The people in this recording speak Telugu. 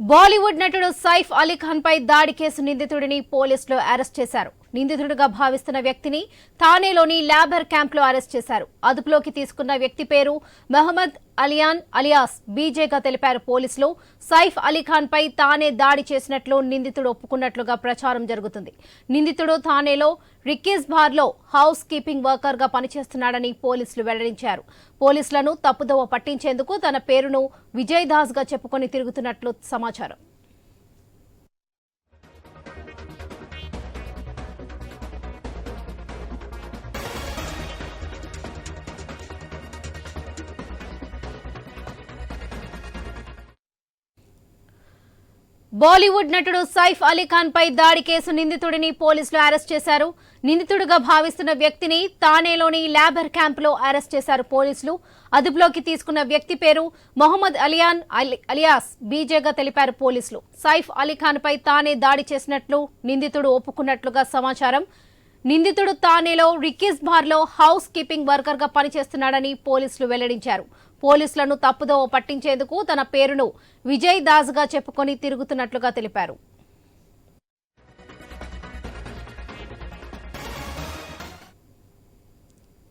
బాలీవుడ్ నటుడు సైఫ్ అలీ ఖాన్ పై దాడి కేసు నిందితుడిని పోలీసులు అరెస్ట్ చేశారు. నిందితుడిగా భావిస్తున్న వ్యక్తిని థానేలోని లేబర్ క్యాంప్ లో అరెస్ట్ చేశారు. అదుపులోకి తీసుకున్న వ్యక్తి పేరు మహమ్మద్ అలియాన్ అలియాస్ బీజేగా తెలిపారు పోలీసులు. సైఫ్ అలీ ఖాన్ పై తానే దాడి చేసినట్లు నిందితుడు ఒప్పుకున్నట్లుగా ప్రచారం జరుగుతుంది. నిందితుడు థానేలో రిక్కీస్ బార్ లో హౌస్ కీపింగ్ వర్కర్ గా పనిచేస్తున్నాడని పోలీసులు వెల్లడించారు. పోలీసులను తప్పుదోవ పట్టించేందుకు తన పేరును విజయ్ దాస్ గా చెప్పుకొని తిరుగుతున్నట్లు సమాచారం. బాలీవుడ్ నటుడు సైఫ్ అలీ ఖాన్ పై దాడి కేసు నిందితుడిని పోలీసులు అరెస్ట్ చేశారు. నిందితుడిగా భావిస్తున్న వ్యక్తిని తానేలోని లేబర్ క్యాంప్ లో అరెస్ట్ చేశారు పోలీసులు. అదుపులోకి తీసుకున్న వ్యక్తి పేరు మహమ్మద్ అలియాన్ అలియాస్ బీజేగా తెలిపారు పోలీసులు. సైఫ్ అలీ ఖాన్ పై తానే దాడి చేసినట్లు నిందితుడు ఒప్పుకున్నట్లుగా సమాచారం. నిందితుడు తానేలో రిక్కీస్ బార్ లో హౌస్ కీపింగ్ వర్కర్ గా పనిచేస్తున్నాడని పోలీసులు వెల్లడించారు. పోలీసులను తప్పుదోవ పట్టించేందుకు తన పేరును విజయ్ దాస్ గా చెప్పుకొని తిరుగుతున్నట్లుగా తెలిపారు.